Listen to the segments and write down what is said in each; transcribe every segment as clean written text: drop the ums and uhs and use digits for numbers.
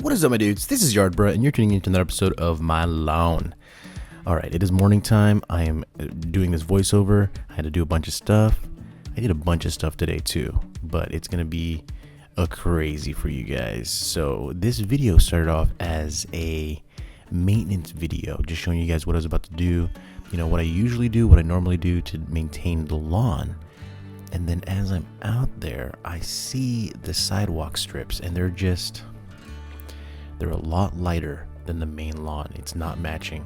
What is up, my dudes? This is Yard Bruh, and you're tuning into another episode of my lawn. Alright, it is morning time. I am doing this voiceover. I had to do a bunch of stuff. I did a bunch of stuff today too, but it's gonna be a crazy for you guys. So this video started off as a maintenance video, just showing you guys what I was about to do, you know, what I usually do, what I normally do to maintain the lawn. And then as I'm out there, I see the sidewalk strips, and they're a lot lighter than the main lawn. It's not matching.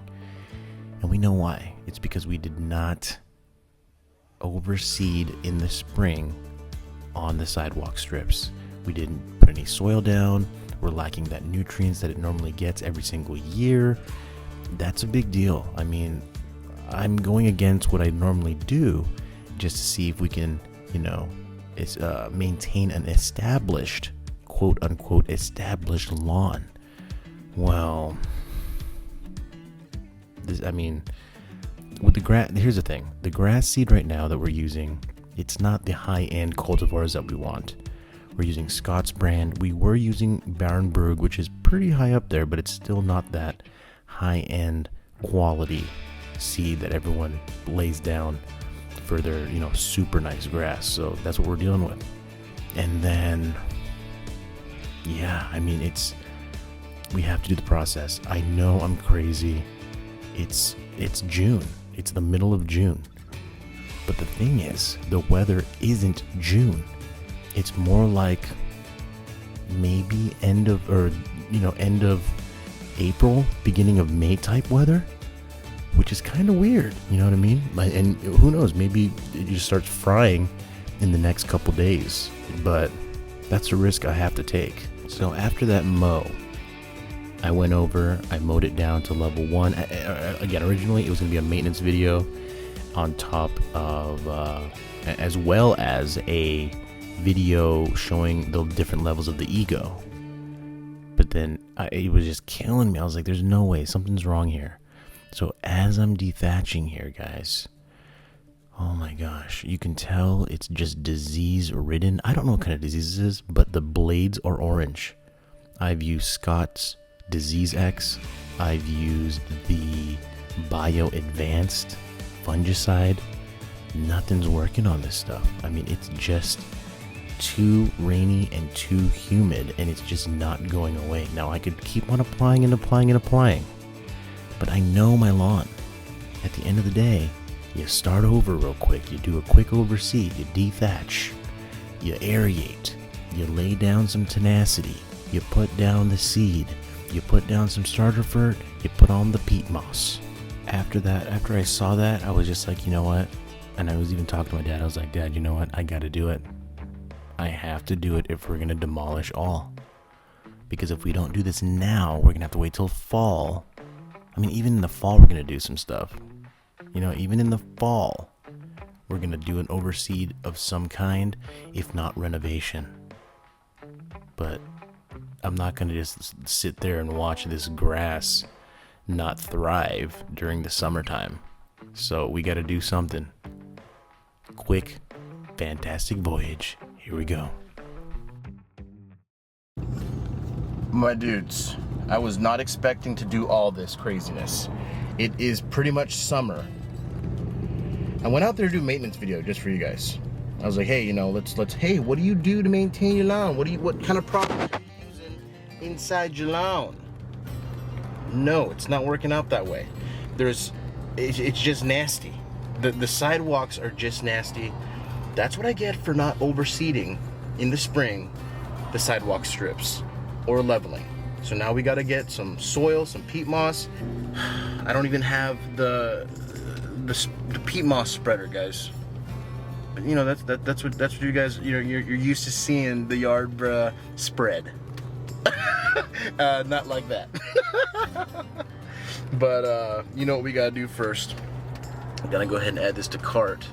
And we know why. It's because we did not overseed in the spring on the sidewalk strips. We didn't put any soil down. We're lacking that nutrients that it normally gets every single year. That's a big deal. I mean, I'm going against what I normally do just to see if we can, you know, maintain an established, quote unquote, established lawn. Well, with the grass, here's the thing. The grass seed right now that we're using, it's not the high-end cultivars that we want. We're using Scott's brand. We were using Barenberg, which is pretty high up there, but it's still not that high-end quality seed that everyone lays down for their, you know, super nice grass. So that's what we're dealing with. And then, yeah, I mean, we have to do the process. I know I'm crazy. It's June. It's the middle of June. But the thing is, the weather isn't June. It's more like maybe end of April, beginning of May type weather, which is kind of weird. You know what I mean? And who knows, maybe it just starts frying in the next couple days. But that's a risk I have to take. So after that mow, I went over, I mowed it down to level 1. Again, originally it was going to be a maintenance video on top of, as well as a video showing the different levels of the ego. But then it was just killing me. I was like, there's no way, something's wrong here. So as I'm dethatching here, guys, oh my gosh, you can tell it's just disease ridden. I don't know what kind of disease it is, but the blades are orange. I've used Scott's Disease X. I've used the Bio Advanced fungicide. Nothing's working on this stuff. I mean, it's just too rainy and too humid, and it's just not going away. Now I could keep on applying and applying and applying, but I know my lawn. At the end of the day, you start over real quick. You do a quick overseed. You dethatch. You aerate. You lay down some tenacity. You put down the seed. You put down some starter fert, you put on the peat moss. After I saw that, I was just like, you know what? And I was even talking to my dad. I was like, Dad, you know what? I got to do it. I have to do it if we're going to demolish all. Because if we don't do this now, we're going to have to wait till fall. I mean, even in the fall, we're going to do some stuff. You know, even in the fall, we're going to do an overseed of some kind, if not renovation. But I'm not going to just sit there and watch this grass not thrive during the summertime. So we got to do something. Quick, fantastic voyage. Here we go. My dudes, I was not expecting to do all this craziness. It is pretty much summer. I went out there to do a maintenance video just for you guys. I was like, hey, you know, let's hey, what do you do to maintain your lawn? What kind of products are you using inside your lawn? No, it's not working out that way. It's just nasty. The sidewalks are just nasty. That's what I get for not overseeding in the spring the sidewalk strips or leveling. So now we got to get some soil, some peat moss. I don't even have the peat moss spreader, guys. But you know, that's what you guys, you know, you're used to seeing the Yard Bruh spread. Not like that. But you know what we gotta do first? We gotta go ahead and add this to cart.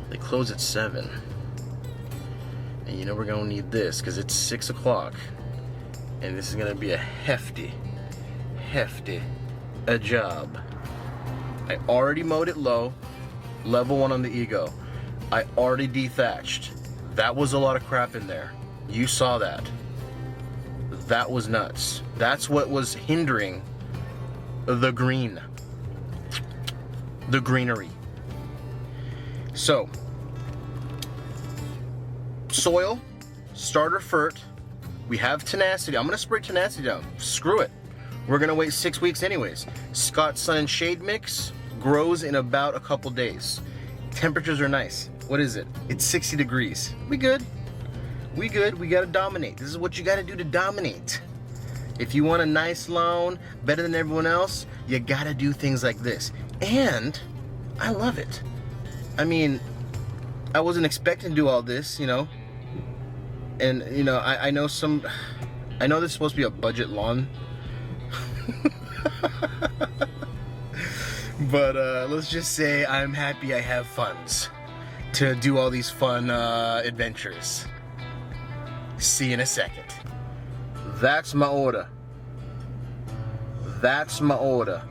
They close at 7, and you know we're gonna need this because it's 6 o'clock, and this is gonna be a hefty job. I already mowed it low, level 1 on the ego. I already dethatched. That was a lot of crap in there. You saw that. That was nuts. That's what was hindering the green. The greenery. So, soil, starter fert. We have tenacity. I'm gonna spray tenacity down. Screw it. We're gonna wait 6 weeks anyways. Scott Sun and Shade mix grows in about a couple days. Temperatures are nice. What is it? It's 60 degrees. We good. We good. We gotta dominate. This is what you gotta do to dominate. If you want a nice lawn, better than everyone else, you gotta do things like this. And I love it. I mean, I wasn't expecting to do all this, you know. And, you know, I know this is supposed to be a budget lawn. But let's just say I'm happy I have funds to do all these fun adventures. See you in a second. That's my order. That's my order.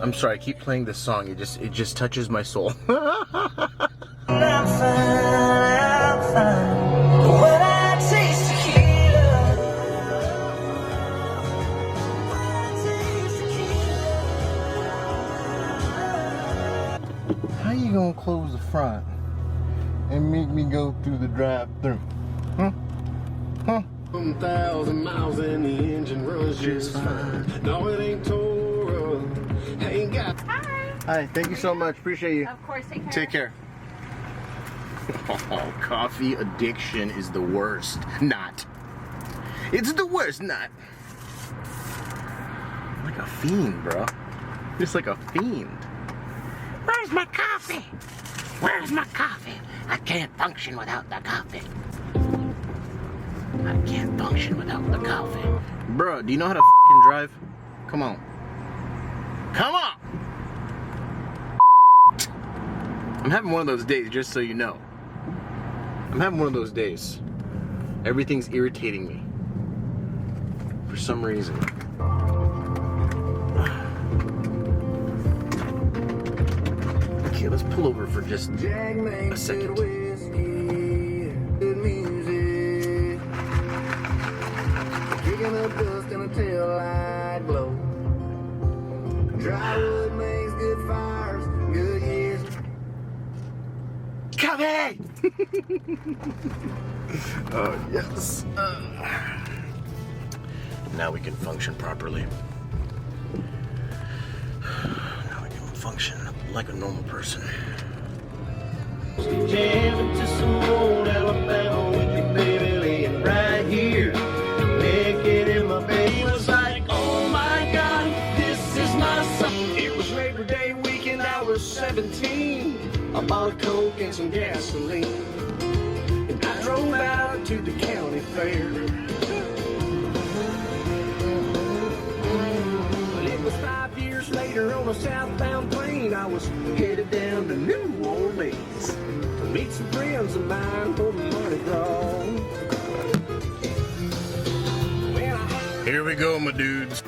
I'm sorry, I keep playing this song. It just touches my soul. I'm fine. When I taste tequila, How you gonna close the front and make me go through the drive-thru? Huh? Huh? 1,000 miles and the engine runs just fine. No, it ain't Torah. Ain't got. Hi, thank you so much. Appreciate you. Of course, take care. Take care. Oh, coffee addiction is the worst. Not. It's the worst, not. Like a fiend, bro. Just like a fiend. Where's my coffee? Where's my coffee? I can't function without the coffee. I can't function without the coffee. Bro, do you know how to f***ing drive? Come on. Come on! I'm having one of those days, just so you know. I'm having one of those days. Everything's irritating me. For some reason. Okay, let's pull over for just a second. Kicking up dust and a tail light glow. Dry wood makes good fires, good years. Coffee! Oh, yes. Now we can function properly. Now we can function like a normal person. Jamming to some old Alabama with your baby laying right here. Naked in my bed. He was like, oh my God, this is my son. It was Labor Day weekend, I was 17. I bought a Coke and some gasoline. And I drove out to the county fair. But it was 5 years later on a southbound plane. I was headed down to New Orleans to meet some friends of mine for the Mardi Gras. Here we go, my dudes.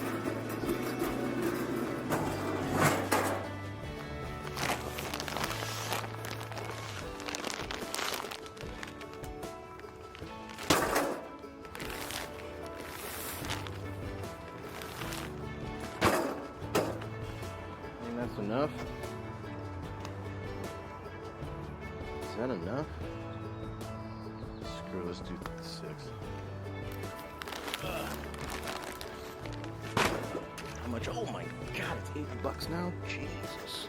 That's enough. Is that enough? Screw, let's do 6. How much? Oh my God, it's $80 now? Jesus.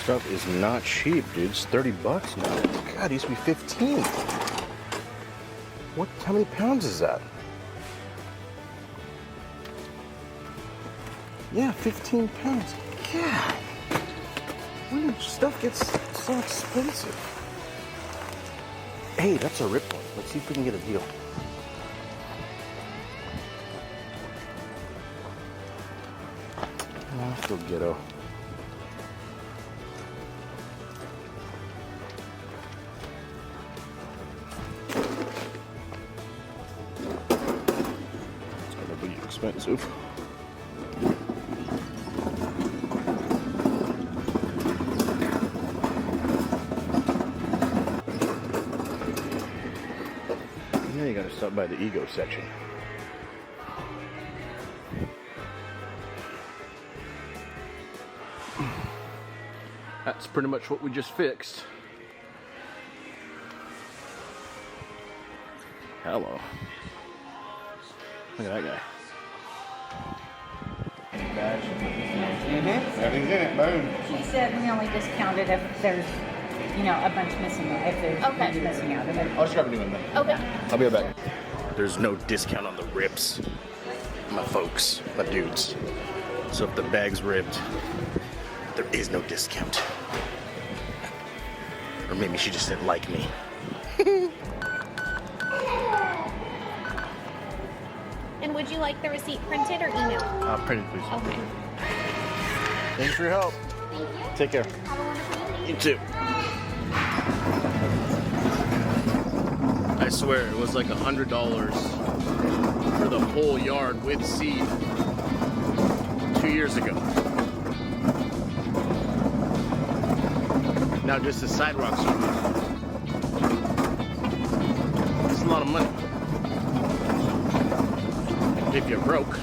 Stuff is not cheap, dude. It's $30 now. God, it used to be 15. What? How many pounds is that? Yeah, 15 pounds. God, when did stuff gets so expensive? Hey, that's a rip one. Let's see if we can get a deal. Oh, I feel ghetto. expensive. Now you gotta stop by the ego section. That's pretty much what we just fixed. Hello. Look at that guy. Everything's in it, boom. She said we only discount it if there's, you know, a bunch missing, if there's a bunch missing out of it. I'll just grab a new one then. Okay. I'll be right back. There's no discount on the rips. My folks, my dudes. So if the bag's ripped, there is no discount. Or maybe she just didn't like me. And would you like the receipt printed or emailed? Print it, please. Okay. Thanks for your help. Thank you. Take care. Have a wonderful evening. You too. I swear it was like $100 for the whole yard with seed 2 years ago. Now just the sidewalks are good. It's a lot of money. If you're broke.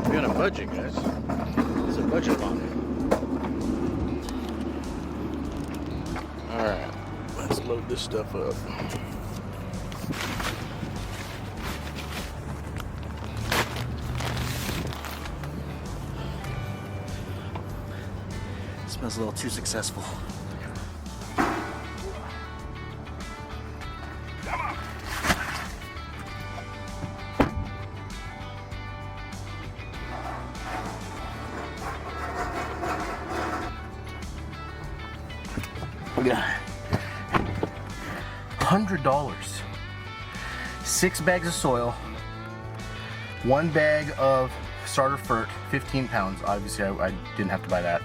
We got a budget, guys. It's a budget line. Alright, let's load this stuff up. Smells a little too successful. $100. 6 bags of soil, 1 bag of starter fert, 15 pounds. Obviously, I didn't have to buy that.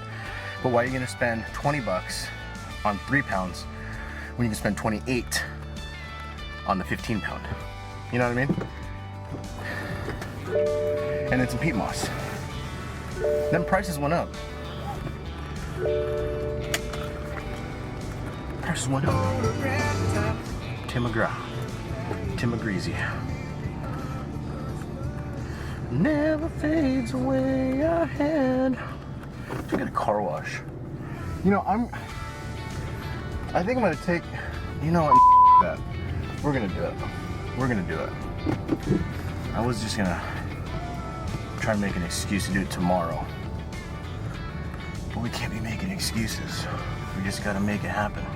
But why are you gonna spend 20 bucks on 3 pounds when you can spend 28 on the 15 pound? You know what I mean? And then some peat moss. Then prices went up. Prices went up. Tim McGraw. Tim McGreasy. Never fades away ahead. To get a car wash. You know, I think I'm gonna take, you know what, that. We're gonna do it. We're gonna do it. I was just gonna try to make an excuse to do it tomorrow. But we can't be making excuses. We just gotta make it happen.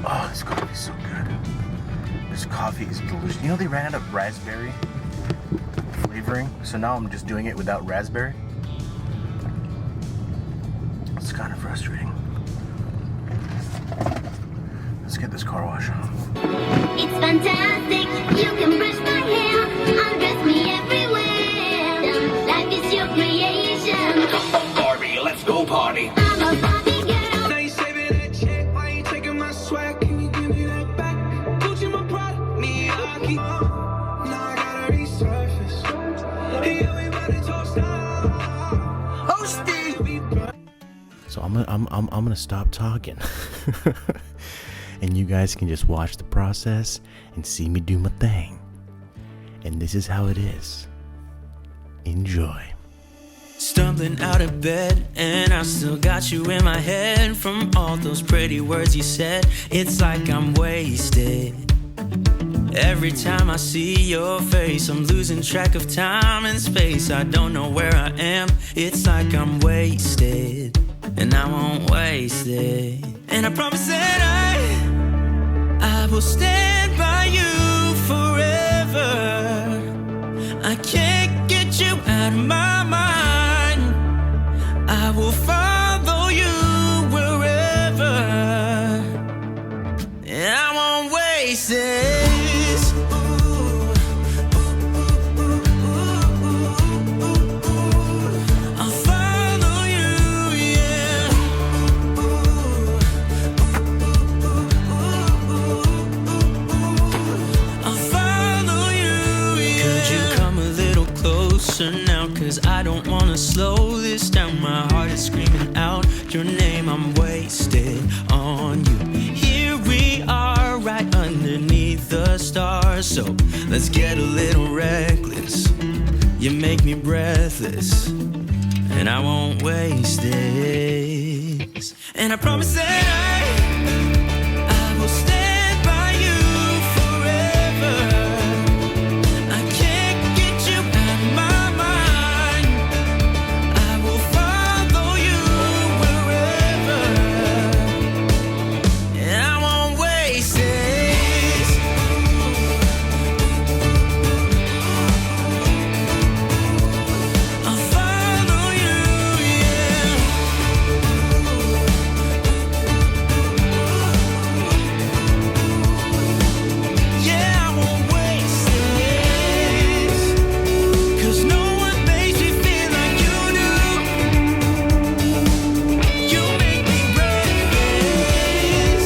Oh, this coffee's so good. This coffee is delicious. You know they ran out of raspberry flavoring, so now I'm just doing it without raspberry. It's kind of frustrating. Let's get this car wash. It's fantastic. You can brush my hair, undress me everywhere. Life is your creation. Come on, Barbie, let's go party. I'm a Barbie girl. Now you saving that check, why you taking my swag? Can you give me that back? Gucci my pride, milwaukee. Now I gotta resurface. Hey, everybody toast now. Oh, Steve. So I'm gonna stop talking, and you guys can just watch the process and see me do my thing. And this is how it is. Enjoy. Stumbling out of bed, and I still got you in my head from all those pretty words you said. It's like I'm wasted. Every time I see your face, I'm losing track of time and space. I don't know where I am. It's like I'm wasted, and I won't waste it. And I promise that I will stand by you forever. I can't get you out of my mind. I will follow you wherever, and I won't waste this. I'll follow you, yeah. closer now, cause I don't wanna slow this down. My heart is screaming out your name. I'm wasted on you. Here we are, right underneath the stars. So let's get a little reckless. You make me breathless, and I won't waste this. And I promise that I will stand by you forever. I can't get you out of my mind. I will follow you wherever, and I won't waste this. I'll follow you, yeah. Yeah, I won't waste this, 'cause no one makes me feel like you do. You make me breathless.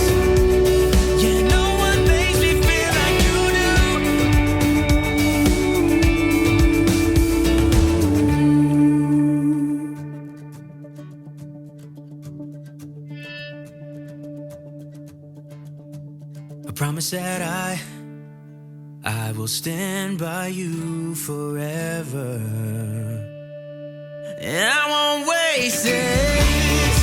Yeah, no one makes me feel like you do. I promise that I will stand by you forever, and I won't waste this.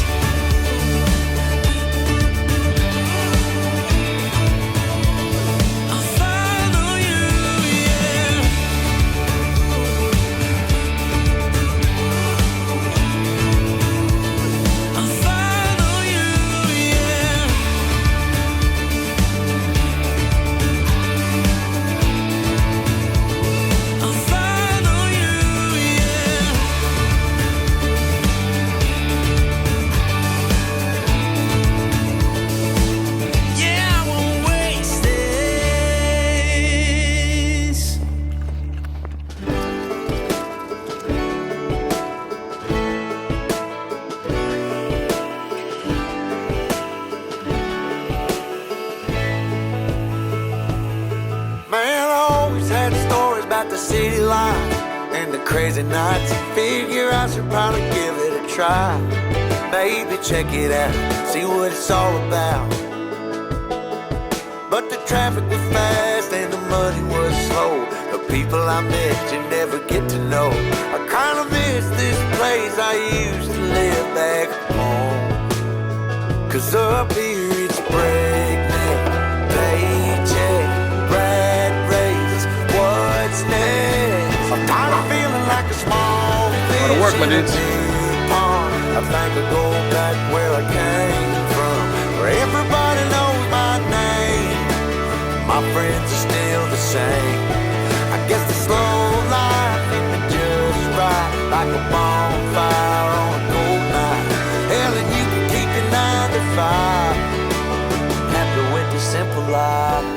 I'll follow you, yeah. I'll follow you, yeah. I'll follow you, yeah. Yeah, I won't waste this. Man, I always had stories about the city life and the crazy nights. Figure I should probably give it a try. Maybe check it out, see what it's all about. But the traffic was fast and the money was slow. The people I met you never get to know. I kinda miss this place I used to live back home. 'Cause up here it's breakneck, paycheck, rat race, what's next? I'm tired of feeling like a small fish to work, my in a dudes. big pond. I think I'll go back where I came from, where everybody knows my name. My friends are still the same. I guess the slow life hit me just right, like a bonfire on a cold night. Hell, and you can keep your 9 to 5. Happy with the simple life.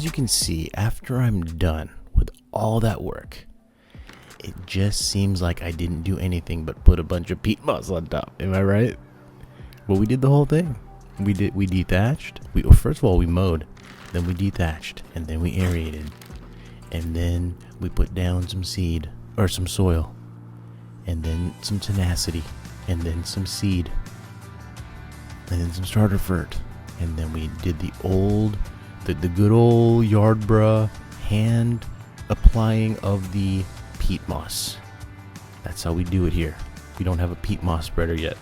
you can see, after I'm done with all that work, it just seems like I didn't do anything but put a bunch of peat moss on top. Am I right? Well, we did the whole thing. We dethatched. First of all, we mowed. Then we dethatched. And then we aerated. And then we put down some seed. Or some soil. And then some tenacity. And then some seed. And then some starter fert. And then we did the good old yard bruh hand applying of the peat moss. That's how we do it here. We don't have a peat moss spreader yet.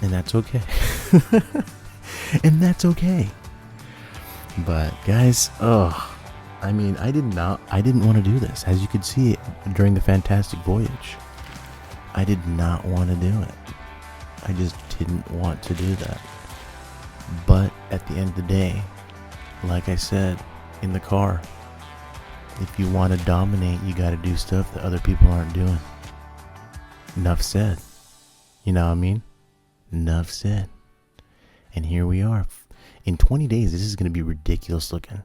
And that's okay. And that's okay. But guys, I mean, I didn't want to do this. As you could see during the fantastic voyage, I did not want to do it. I just didn't want to do that. But at the end of the day, like I said in the car, if you want to dominate, you got to do stuff that other people aren't doing. Enough said. You know what I mean? Enough said. And here we are. In 20 days, this is going to be ridiculous looking.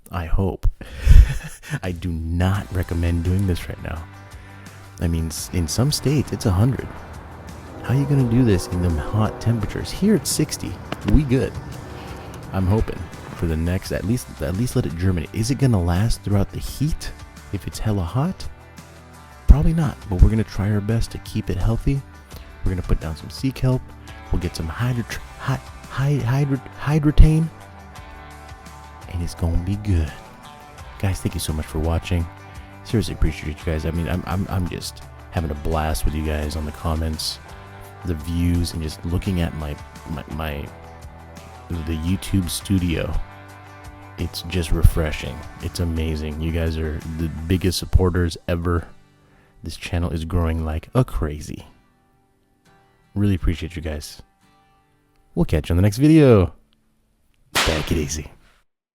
I hope. I do not recommend doing this right now. I mean, in some states, it's 100. How are you going to do this in them hot temperatures? Here it's 60. We good. I'm hoping for the next, at least let it germinate. Is it going to last throughout the heat if it's hella hot? Probably not, but we're going to try our best to keep it healthy. We're going to put down some sea kelp. We'll get some hydratane. And it's going to be good. Guys, thank you so much for watching. Seriously appreciate you guys. I mean, I'm just having a blast with you guys on the comments, the views, and just looking at the YouTube studio. It's just refreshing. It's amazing. You guys are the biggest supporters ever. This channel is growing like a crazy. Really appreciate you guys. We'll catch you on the next video. Take it easy.